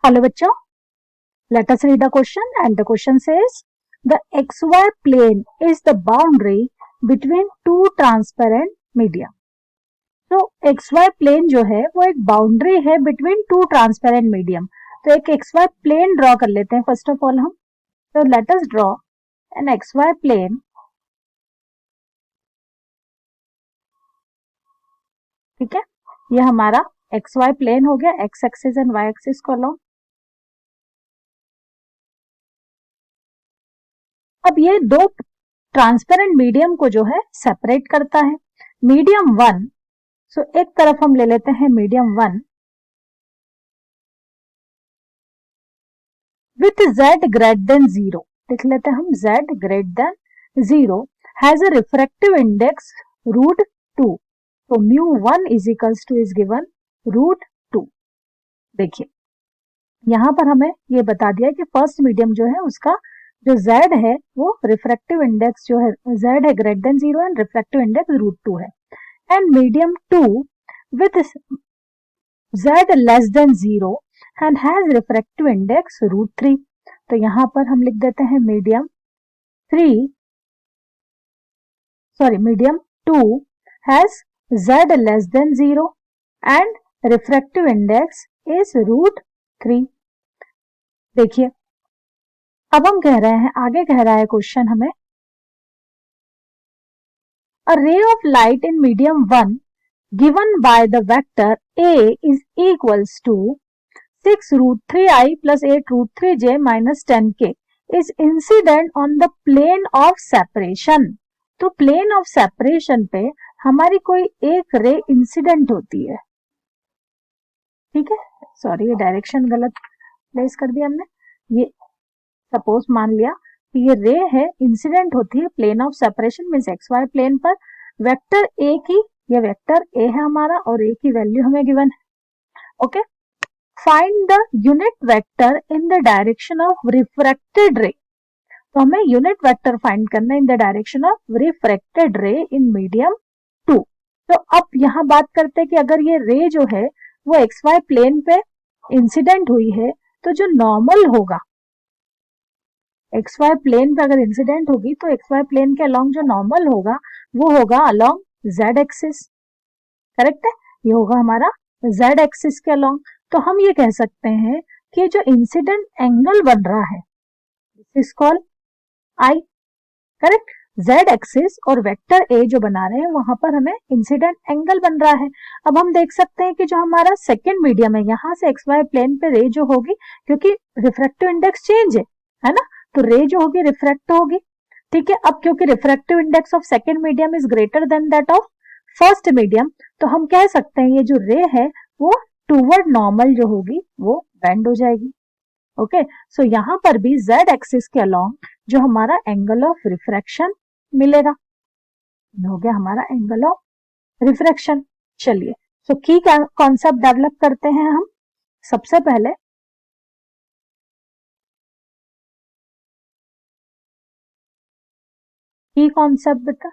Hello बच्चों, let us read the question and the question says the xy plane is the boundary between two transparent medium. तो xy plane जो है वो एक boundary है between two transparent medium. तो एक xy plane ड्रॉ कर लेते हैं फर्स्ट ऑफ ऑल हम. तो let us draw an xy plane. ठीक है, ये हमारा xy plane हो गया, x axis and y axis को along. अब ये दो ट्रांसपेरेंट मीडियम को जो है सेपरेट करता है. मीडियम वन, सो एक तरफ हम ले लेते हैं medium one with z greater than 0. लिख लेते हैं हम z greater than 0 has a refractive index √2. तो μ1 is equals to is given √2. देखिए यहां पर हमें ये बता दिया कि फर्स्ट मीडियम जो है उसका जो z है वो रिफ्रैक्टिव इंडेक्स जो है z है greater than 0 and refractive index √2 है. And medium 2 with z less than 0 and has refractive index √3. तो यहां पर हम लिख देते हैं medium 2 has z less than 0 and refractive index is √3. देखिए अब हम कह रहे हैं, आगे कह रहा है क्वेश्चन हमें, a ray of light in medium 1 given by the vector A is equals to 6√3i plus 8√3j minus 10k is incident on the plane of separation. तो plane of separation पे हमारी कोई एक रे इंसिडेंट होती है. ठीक है, sorry ये डायरेक्शन गलत प्लेस कर दिया हमने. ये सपोज मान लिया कि ये रे है, इंसिडेंट होती है plane of separation means x y plane पर. वेक्टर ए की, ये वेक्टर ए है हमारा और ए की वैल्यू हमें गिवन है. Okay, find the unit vector in the direction of refracted रे. तो हमें यूनिट वेक्टर फाइंड करना है in the direction of refracted रे इन मीडियम 2. तो अब यहाँ बात करते हैं कि अगर ये रे जो है वो एक्स वाई प्लेन पे इंसिडेंट हुई है तो जो नॉर्मल होगा एक्स वाई प्लेन पे अगर इंसिडेंट होगी तो एक्स वाई प्लेन के अलोंग जो नॉर्मल होगा वो होगा अलोंग जेड एक्सिस. करेक्ट है, ये होगा हमारा जेड एक्सिस के अलोंग. तो हम ये कह सकते हैं कि जो इंसिडेंट एंगल बन रहा है this is called I. Correct, Z axis और वेक्टर ए जो बना रहे हैं वहां पर हमें इंसिडेंट एंगल बन रहा है. अब हम देख सकते हैं कि जो हमारा सेकेंड मीडियम है यहां से एक्स वाई प्लेन पे रे जो होगी, क्योंकि रिफ्रैक्टिव इंडेक्स चेंज है ना, तो रे जो होगी रिफ्रैक्ट होगी. ठीक है, अब क्योंकि refractive index of second medium is greater than that of first medium, तो हम कह सकते हैं ये जो रे है वो टूवर्ड नॉर्मल जो होगी वो बेंड हो जाएगी. ओके, सो यहां पर भी जेड एक्सिस के अलोंग जो हमारा एंगल ऑफ रिफ्रैक्शन मिलेगा, हो गया हमारा एंगल ऑफ रिफ्रैक्शन. चलिए सो की कॉन्सेप्ट डेवलप करते हैं हम. सबसे पहले की कॉन्सेप्ट बता.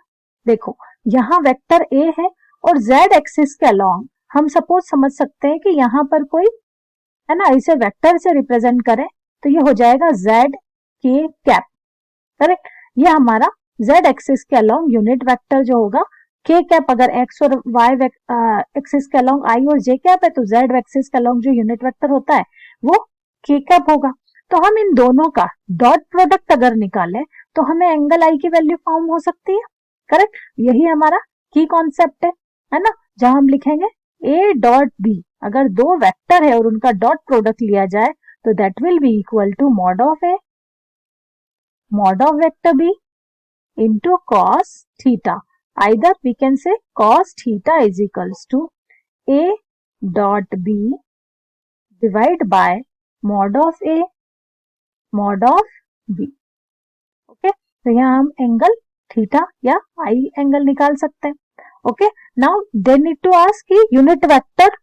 देखो यहाँ वेक्टर ए है और जेड एक्सिस के अलोंग हम सपोज समझ सकते हैं कि यहाँ पर कोई है ना, इसे वेक्टर से रिप्रेजेंट करें तो ये हो जाएगा जेड के कैप. करेक्ट, ये हमारा जेड एक्सिस के अलोंग यूनिट वेक्टर जो होगा के कैप. अगर एक्स और वाई एक्सिस के अलोंग आई और जे कैप है तो जेड एक्सिस के अलोंग जो यूनिट वेक्टर होता है वो के कैप होगा. तो हम इन दोनों का डॉट प्रोडक्ट अगर निकालें तो हमें एंगल आई की वैल्यू फॉर्म हो सकती है. करेक्ट, यही हमारा की कॉन्सेप्ट है ना, जहां हम लिखेंगे ए डॉट बी. अगर दो वेक्टर है और उनका डॉट प्रोडक्ट लिया जाए तो that will be equal to mod of A mod of vector B into cos theta. Either we can say cos theta is equals to a dot b divide by mod of a mod of b. Okay, तो यहाँ हम angle theta या आई angle निकाल सकते हैं. Okay, now they need to ask कि unit vector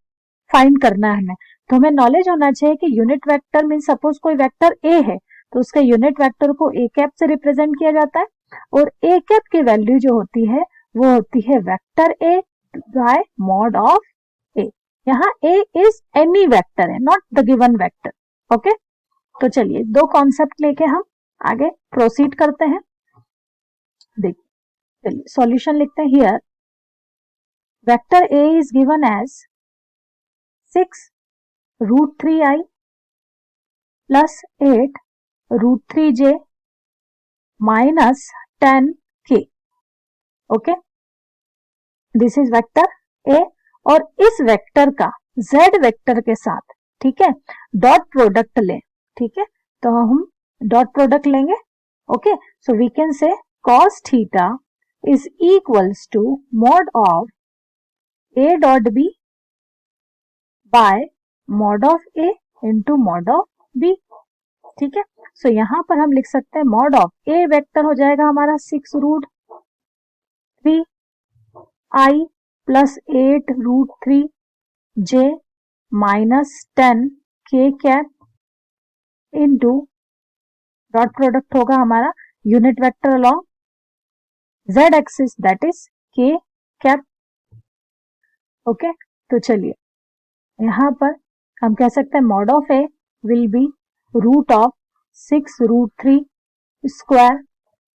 find करना है हमें. तो हमें नॉलेज होना चाहिए कि यूनिट वेक्टर मीन सपोज कोई वेक्टर ए है तो उसके यूनिट वेक्टर को ए कैप से रिप्रेजेंट किया जाता है और ए कैप की वैल्यू जो होती है वो होती है vector A by mod of A. यहाँ ए इज एनी वेक्टर है, not the given vector. Okay, तो चलिए दो कॉन्सेप्ट लेके हम आगे प्रोसीड करते हैं। देखिए, चलिए सॉल्यूशन लिखते हैं। Here vector A is given as 6√3i plus 8√3j minus 10k। Okay, this is vector A, और इस वेक्टर का z वेक्टर के साथ, ठीक है, डॉट प्रोडक्ट लें। ठीक है, तो हम डॉट प्रोडक्ट लेंगे। Okay, so we can say cos theta is equals to mod of a dot b by mod of a into mod of b। ठीक है, सो यहां पर हम लिख सकते हैं mod ऑफ a वेक्टर हो जाएगा हमारा 6√3i plus 8√3j minus 10k cap into dot product होगा हमारा unit vector along z axis that is k cap. Okay, तो चलिए यहां पर हम कह सकते हैं mod of a will be root of 6√3 square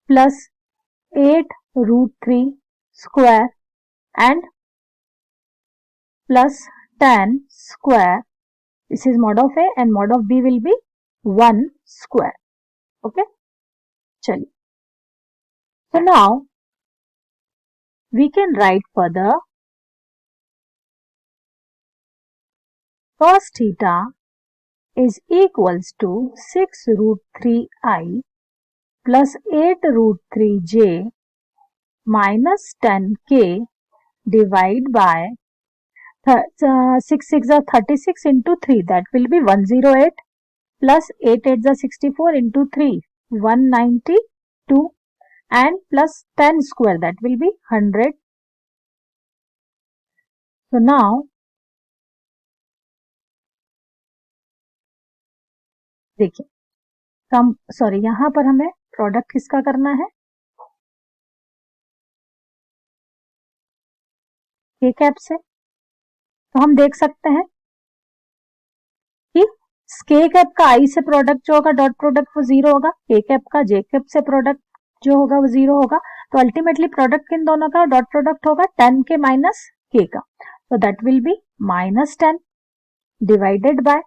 plus 8√3 square and plus 10 square. This is mod of a and mod of b will be 1 square. Okay, चलिए, so now we can write further cos theta is equals to 6√3i plus 8√3j minus 10k divide by 6 6 are 36 into 3 that will be 108 plus 8 8 are 64 into 3 192 and plus 10 square that will be 100. So now देखिए, कम sorry यहां पर हमें product किसका करना है, के cap से। तो हम देख सकते हैं कि के कैप का आई से प्रोडक्ट जो होगा डॉट प्रोडक्ट वो 0 होगा, के कैप का जे कैप से प्रोडक्ट जो होगा वो 0 होगा। तो अल्टीमेटली प्रोडक्ट किन दोनों का डॉट प्रोडक्ट होगा 10 के माइनस के का, तो that will B minus 10 divided by,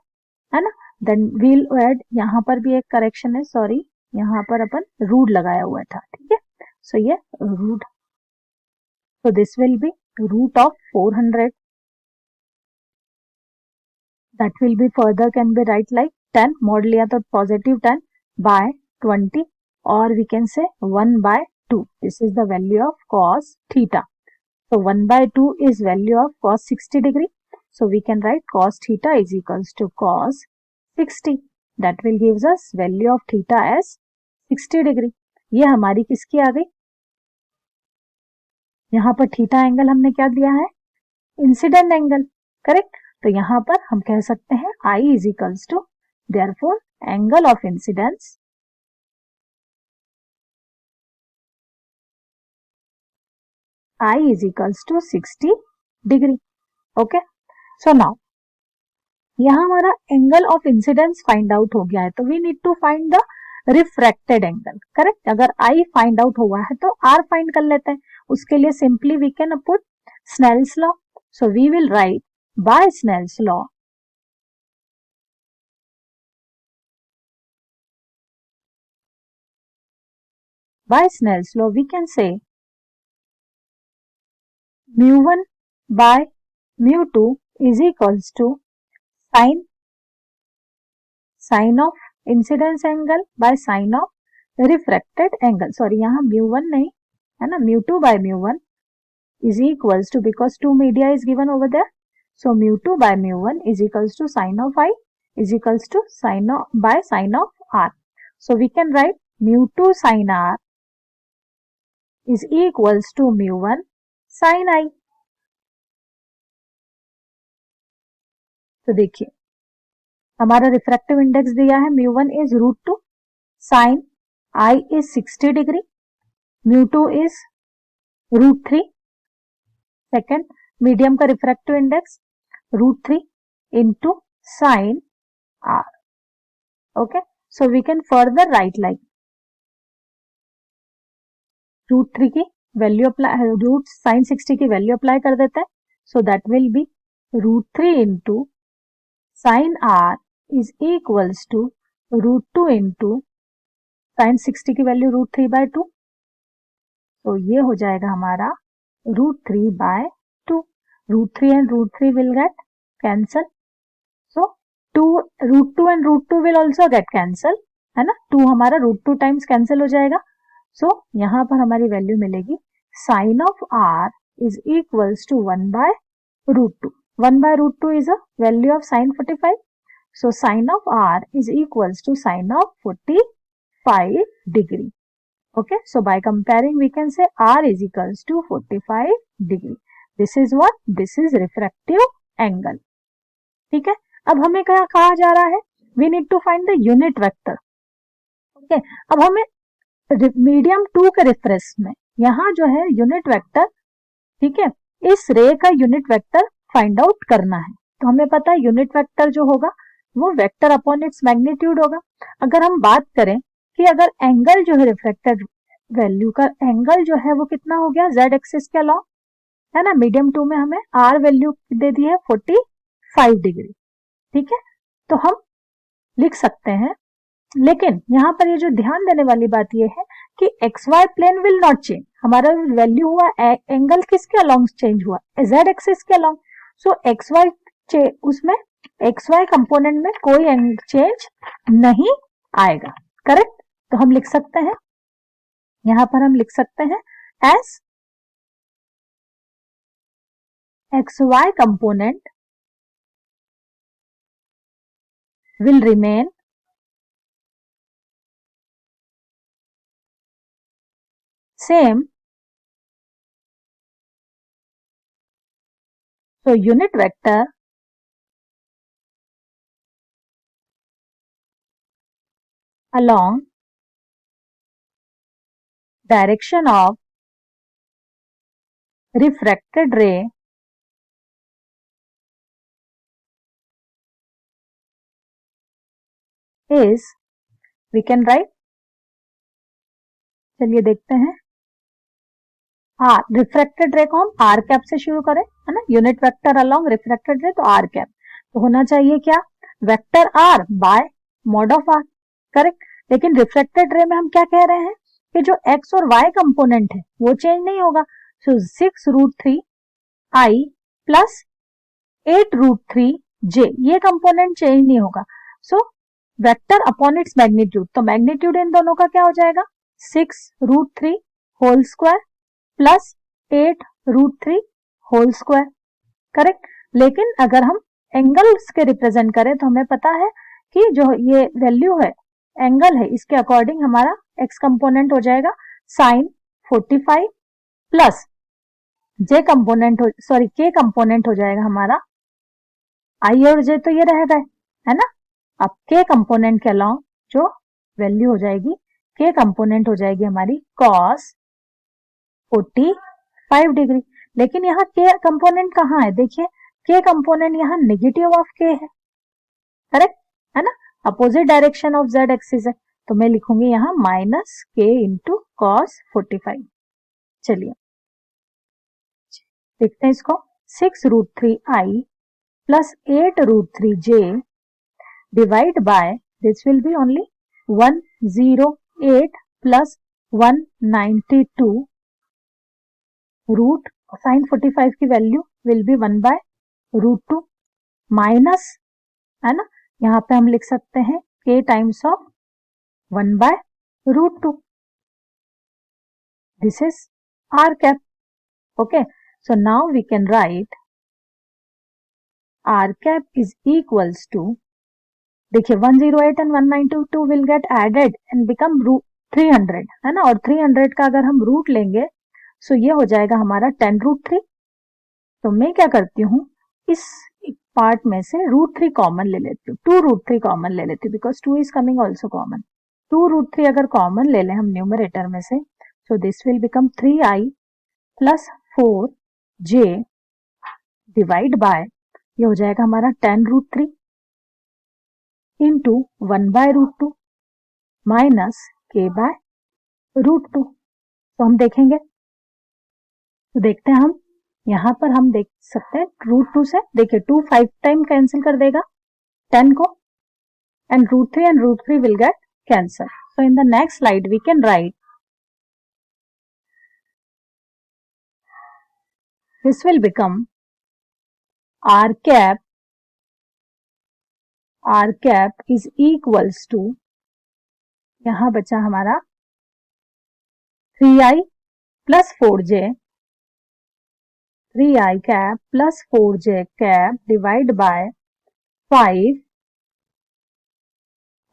है ना, देन वील ऐड, यहां पर भी एक करेक्शन है, सॉरी यहां पर अपन रूट लगाया हुआ था। ठीक है, सो ये root, so this will be root of 400, that will be further can be write like 10 mod लिया तो positive 10 by 20 or we can say 1 by 2. This is the value of cos theta. So 1 by 2 is value of cos 60 degree. So we can write cos theta is equals to cos 60. That will gives us value of theta as 60 degree. ये हमारी किसकी आ गई, यहाँ पर theta angle हमने क्या दिया है, इंसिडेंट एंगल, करेक्ट। तो यहां पर हम कह सकते हैं I is equals to therefore angle of incidence I is equals to 60 degree. Okay, so now यहां हमारा angle of incidence find out हो गया है, तो we need to find the refracted angle, correct. अगर I फाइंड आउट हुआ है तो R फाइंड कर लेते हैं। उसके लिए simply we can put Snell's law, so we will write by Snell's law, by Snell's law we can say mu1 by mu2 is equals to sin of incidence angle by sin of refracted angle, sorry यहाँ mu1 नहीं है ना, mu2 by mu1 is equals to, because 2 media is given over there, so mu2 by mu1 is equals to sin of I is equals to sin of by sin of R. So we can write mu2 sin R is equals to mu1 sin I. तो देखिए हमारा refractive index दिया है mu1 is √2, sin I is 60 degree, mu2 is √3, second medium का refractive index √3 into sine R. Okay, so we can further write like √3 की value apply, root sine 60 की value apply कर देते हैं. So that will be √3 into sine r is equals to √2 into sine 60 की value √3/2. तो ये हो जाएगा हमारा √3/2. √3 and √3 will get cancel. So 2 √2 and √2 will also get cancel, है ना. 2 हमारा √2 टाइम्स कैंसिल हो जाएगा. सो यहाँ पर हमारी वैल्यू मिलेगी sine of r is equals to 1/√2. 1/√2 is a value of sin 45. So sin of r is equals to sin of 45 degree. Okay, so by comparing we can say r is equals to 45 degree. This is what? This is refractive angle. ठीक है. अब हमें क्या कहा जा रहा है? We need to find the unit vector. Okay, अब हमें मीडियम 2 के रेफरेंस में यहाँ जो है यूनिट वेक्टर, ठीक है, इस रे का यूनिट वेक्टर फाइंड आउट करना है. तो हमें पता है यूनिट वेक्टर जो होगा वो वेक्टर अपॉन इट्स मैग्नीट्यूड होगा. अगर हम बात करें कि अगर एंगल जो है रिफ्लेक्टेड वैल्यू का एंगल जो है वो कितना हो गया जेड एक्सिस के अलॉन्ग, है ना. मीडियम 2 में हमें आर वैल्यू दे दी है 45 डिग्री. ठीक है, तो हम लिख सकते हैं, लेकिन यहाँ पर ये जो ध्यान देने वाली बात ये है कि x y plane will not change. हमारा वैल्यू हुआ एंगल किसके अलॉन्ग चेंज हुआ? जेड एक्सिस के अलॉन्ग. सो एक्स वाई उसमें एक्स वाई कंपोनेंट में कोई चेंज नहीं आएगा. करेक्ट. तो हम लिख सकते हैं, यहां पर हम लिख सकते हैं as x y component will remain same. So unit vector along direction of refracted ray is, we can write, चलिए देखते हैं. हाँ, रिफ्रैक्टेड रे को हम आर कैप से शुरू करें, है ना. यूनिट वेक्टर अलोंग रिफ्रैक्टेड रे, तो आर कैप. तो होना चाहिए क्या? Vector r by mod of r. Correct. लेकिन रिफ्रैक्टेड रे में हम क्या कह रहे हैं कि जो एक्स और वाई कंपोनेंट है वो चेंज नहीं होगा. सो 6√3 आई प्लस 8√3 जे, ये कंपोनेंट चेंज नहीं होगा. So vector upon its magnitude, तो मैग्नीट्यूड इन दोनों का क्या हो जाएगा? 6√3 whole square plus 8√3 whole square. Correct. लेकिन अगर हम एंगल्स के रिप्रेजेंट करें तो हमें पता है कि जो ये वैल्यू है एंगल है इसके अकॉर्डिंग हमारा एक्स कंपोनेंट हो जाएगा साइन 45 प्लस जे कंपोनेंट सॉरी के कंपोनेंट हो जाएगा हमारा आई और जे, तो ये रहेगा, है ना. अब के कंपोनेंट के अलॉन्ग जो वैल्यू हो जाएगी, के कंपोनेंट हो जाएगी हमारी कॉस 45 डिग्री. लेकिन यहाँ के कंपोनेंट कहाँ है? देखिए के कंपोनेंट यहाँ नेगेटिव ऑफ के है. करेक्ट, है ना. Opposite direction of Z axis है, तो मैं लिखूंगी यहाँ माइनस के इंटू कॉस 45. चलिए देखते हैं इसको. 6√3 I plus 8√3 J divide by this will be only 108 plus 192 root sine 45 की वैल्यू विल बी 1/√2 माइनस, है ना. यहाँ पे हम लिख सकते हैं k times of 1/√2. This is r cap. Okay, so now we can write r cap is equals to, देखिए 108 and 192 will get added and become 300, है ना. और 300 का अगर हम रूट लेंगे सो ये हो जाएगा हमारा 10√3. तो मैं क्या करती हूँ, इस पार्ट में से √3 कॉमन ले लेती हूँ, 2√3 कॉमन ले लेती हूँ, because 2 is coming also common. 2√3 अगर कॉमन ले लें हम न्यूमरेटर में से, so this will become 3i plus 4j divide by, ये हो जाएगा हमारा 10√3. Into 1/√2 minus k by √2। तो हम देखेंगे, तो देखते हैं हम यहाँ पर हम देख सकते हैं √2 से, देखिए 2 5 टाइम कैंसिल कर देगा 10 को, and √3 will get cancelled. So in the next slide we can write, this will become r cap is equals to, यहाँ बचा हमारा 3i plus 4j, 3i cap plus 4j cap divide by 5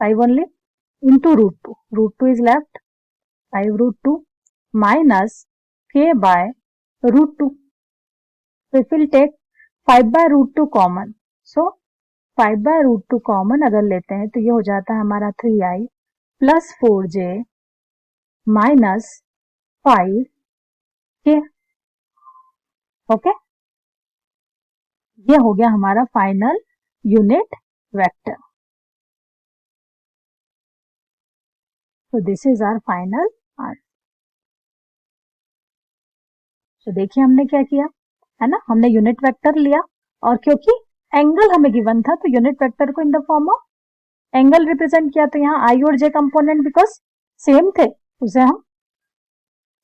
only into √2. √2 is left, 5√2 minus k by √2. So if we'll take 5/√2 common, so 5/√2 common अगर लेते हैं तो ये हो जाता है हमारा 3i plus 4j minus 5k। Okay, ये हो गया हमारा फाइनल यूनिट वेक्टर। तो this is our final answer. तो देखिए हमने क्या किया है ना, हमने यूनिट वेक्टर लिया और क्योंकि एंगल हमें गिवन था तो यूनिट वेक्टर को in the form of angle represent किया। तो यहाँ आई और जे कंपोनेंट बिकॉज सेम थे, उसे हम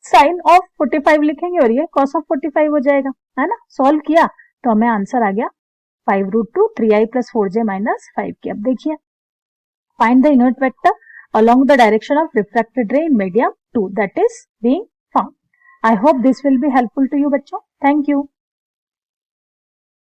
साइन ऑफ 45 लिखेंगे और ये कॉस ऑफ 45 हो जाएगा, है ना। सॉल्व किया तो हमें आंसर आ गया 5√2 3i plus 4j minus 5k। अब देखिए, find the unit vector along the direction of refracted ray in medium 2 that is being found. I hope this will be helpful to you बच्चों। Thank you.